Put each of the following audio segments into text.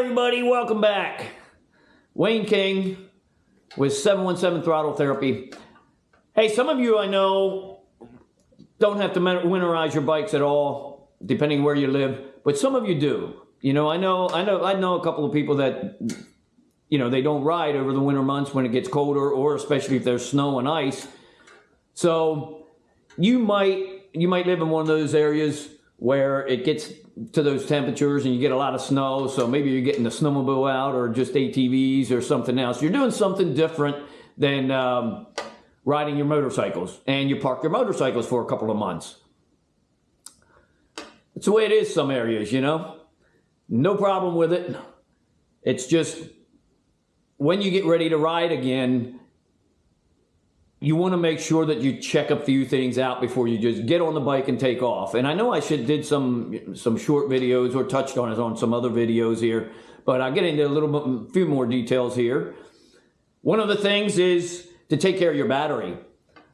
everybody, welcome back. Wayne King with 717 Throttle Therapy. Hey, some of you I know don't have to winterize your bikes at all, depending where you live, but some of you do. You know, I know a couple of people that, you know, they don't ride over the winter months when it gets colder, or especially if there's snow and ice. So you might live in one of those areas where it gets to those temperatures and you get a lot of snow, so maybe you're getting the snowmobile out or just ATVs or something else. You're doing something different than riding your motorcycles, and you park your motorcycles for a couple of months. It's the way it is some areas, you know. No problem with it. It's just when you get ready to ride again, you want to make sure that you check a few things out before you just get on the bike and take off. And I know I did some short videos or touched on it on some other videos here, but I'll get into a few more details here. One of the things is to take care of your battery.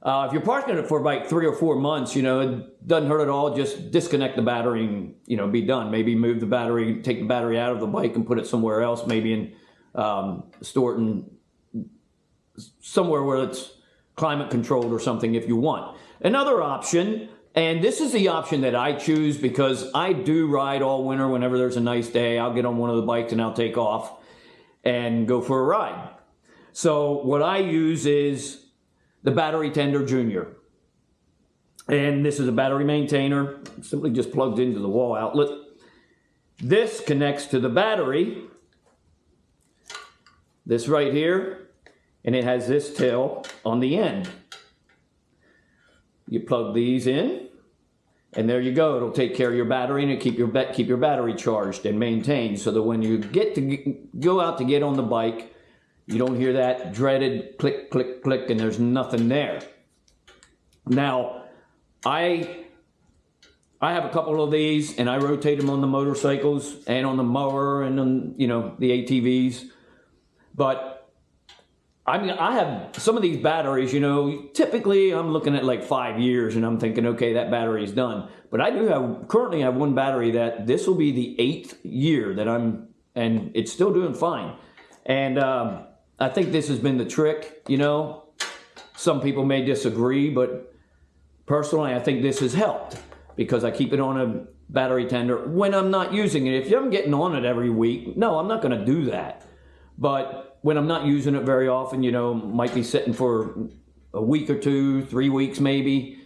If you're parking it for like 3 or 4 months, you know, it doesn't hurt at all. Just disconnect the battery and, you know, be done. Maybe move the battery, take the battery out of the bike and put it somewhere else, maybe in, store it in somewhere where it's climate controlled or something if you want. Another option, and this is the option that I choose because I do ride all winter. Whenever there's a nice day, I'll get on one of the bikes and I'll take off and go for a ride. So what I use is the Battery Tender Junior. And this is a battery maintainer, simply just plugged into the wall outlet. This connects to the battery, this right here, and it has this tail on the end. You plug these in, and there you go. It'll take care of your battery and keep your battery charged and maintained, so that when you go out to get on the bike, you don't hear that dreaded click, click, click, and there's nothing there. Now, I have a couple of these, and I rotate them on the motorcycles and on the mower and on, you know, the ATVs, but I mean, I have some of these batteries, you know, typically I'm looking at like 5 years and I'm thinking, okay, that battery is done. But I do currently have one battery that this will be the 8th year that and it's still doing fine. And I think this has been the trick, you know. Some people may disagree, but personally I think this has helped because I keep it on a battery tender when I'm not using it. If I'm getting on it every week, no, I'm not going to do that. But when I'm not using it very often, you know, might be sitting for a week or 2, 3 weeks maybe,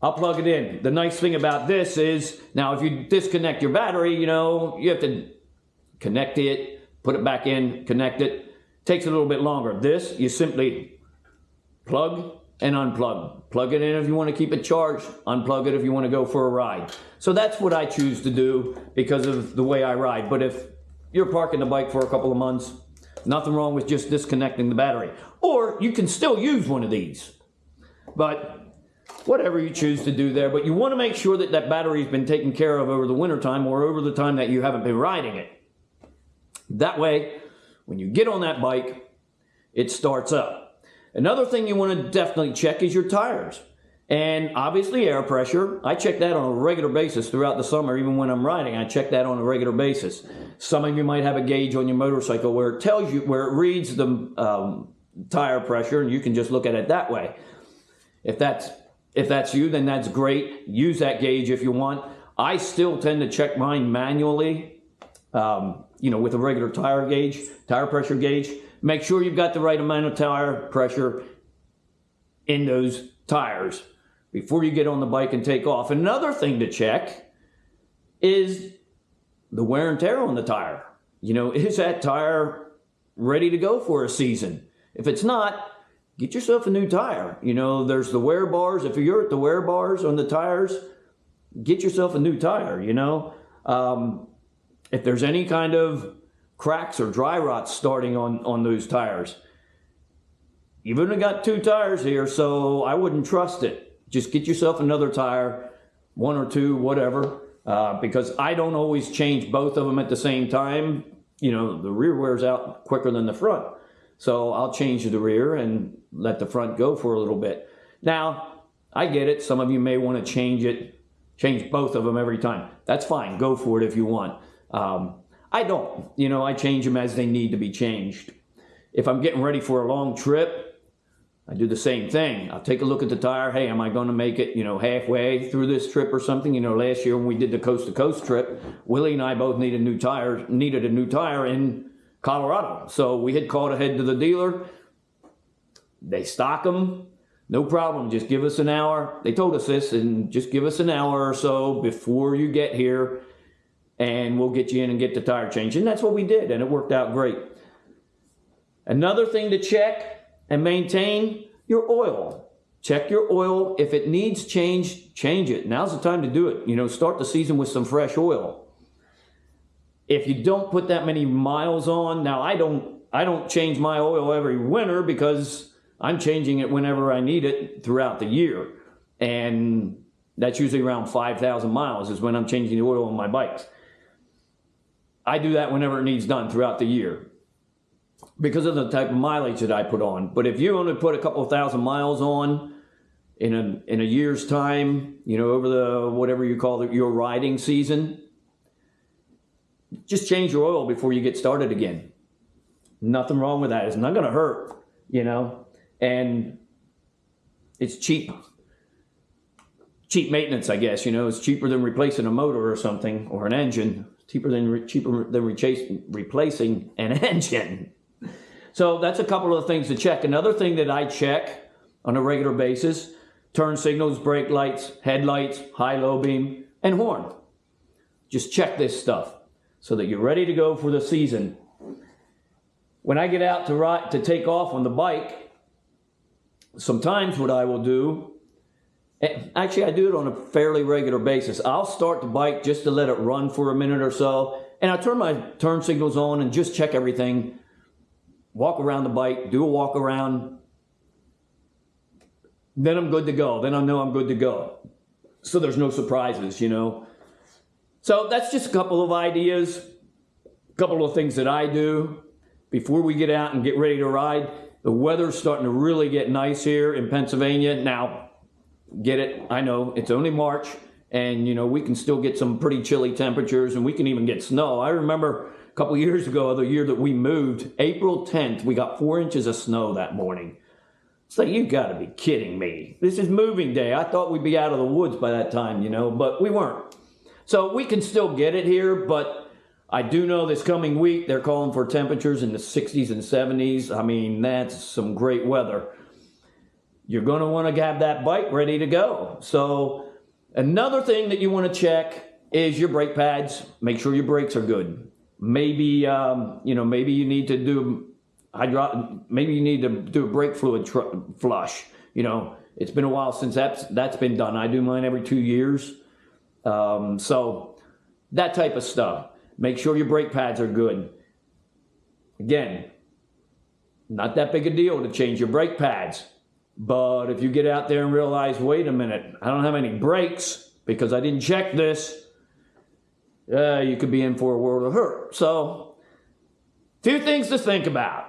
I'll plug it in. The nice thing about this is, now if you disconnect your battery, you know, you have to connect it, put it back in, connect it. Takes a little bit longer. This, you simply plug and unplug. Plug it in if you want to keep it charged, unplug it if you want to go for a ride. So that's what I choose to do because of the way I ride. But if you're parking the bike for a couple of months, nothing wrong with just disconnecting the battery. Or you can still use one of these. But whatever you choose to do there. But you want to make sure that that battery's been taken care of over the winter time or over the time that you haven't been riding it. That way, when you get on that bike, it starts up. Another thing you want to definitely check is your tires. And obviously air pressure. I check that on a regular basis throughout the summer. Even when I'm riding, I check that on a regular basis. Some of you might have a gauge on your motorcycle where it tells you, where it reads the tire pressure, and you can just look at it that way. If that's you, then that's great. Use that gauge if you want. I still tend to check mine manually, you know, with a regular tire pressure gauge. Make sure you've got the right amount of tire pressure in those tires before you get on the bike and take off. Another thing to check is the wear and tear on the tire. You know, is that tire ready to go for a season? If it's not, get yourself a new tire. You know, there's the wear bars. If you're at the wear bars on the tires, get yourself a new tire, you know. If there's any kind of cracks or dry rot starting on those tires, you've only got 2 tires here, so I wouldn't trust it. Just get yourself another tire, 1 or 2, whatever, because I don't always change both of them at the same time. You know, the rear wears out quicker than the front. So I'll change the rear and let the front go for a little bit. Now, I get it. Some of you may want to change both of them every time. That's fine. Go for it if you want. I don't. You know, I change them as they need to be changed. If I'm getting ready for a long trip, I do the same thing. I'll take a look at the tire. Hey, am I going to make it, halfway through this trip or something? Last year when we did the coast-to-coast trip, Willie and I both needed a new tire in Colorado. So we had called ahead to the dealer. They stock them. No problem. Just give us an hour. They told us this, and just give us an hour or so before you get here, and we'll get you in and get the tire changed. And that's what we did, and it worked out great. Another thing to check and maintain, your oil. Check your oil. If it needs change, change it. Now's the time to do it. Start the season with some fresh oil. If you don't put that many miles on, now I don't change my oil every winter because I'm changing it whenever I need it throughout the year. And that's usually around 5,000 miles is when I'm changing the oil on my bikes. I do that whenever it needs done throughout the year, because of the type of mileage that I put on. But if you only put a couple of thousand miles on in a year's time, over the whatever you call it, your riding season, just change your oil before you get started again. Nothing wrong with that. It's not going to hurt, and it's cheap maintenance, I guess. It's cheaper than replacing a motor or something, or an engine. Cheaper than replacing an engine. So that's a couple of things to check. Another thing that I check on a regular basis: turn signals, brake lights, headlights, high-low beam, and horn. Just check this stuff so that you're ready to go for the season. When I get out to take off on the bike, sometimes what I will do, actually I do it on a fairly regular basis. I'll start the bike just to let it run for a minute or so, and I turn my turn signals on and just check everything. Walk around the bike, do a walk around, then I'm good to go. Then I know I'm good to go. So there's no surprises, So that's just a couple of ideas, a couple of things that I do before we get out and get ready to ride. The weather's starting to really get nice here in Pennsylvania. Now, get it, I know, it's only March, and we can still get some pretty chilly temperatures, and we can even get snow. I remember a couple years ago, the year that we moved, April 10th, we got 4 inches of snow that morning. It's like, you gotta be kidding me. This is moving day. I thought we'd be out of the woods by that time, but we weren't. So we can still get it here, but I do know this coming week, they're calling for temperatures in the 60s and 70s. I mean, that's some great weather. You're going to want to have that bike ready to go. So another thing that you want to check is your brake pads. Make sure your brakes are good. Maybe, maybe you need to do a brake fluid flush. It's been a while since that's been done. I do mine every 2 years. So that type of stuff. Make sure your brake pads are good. Again, not that big a deal to change your brake pads. But if you get out there and realize, wait a minute, I don't have any brakes because I didn't check this, you could be in for a world of hurt. So, 2 things to think about.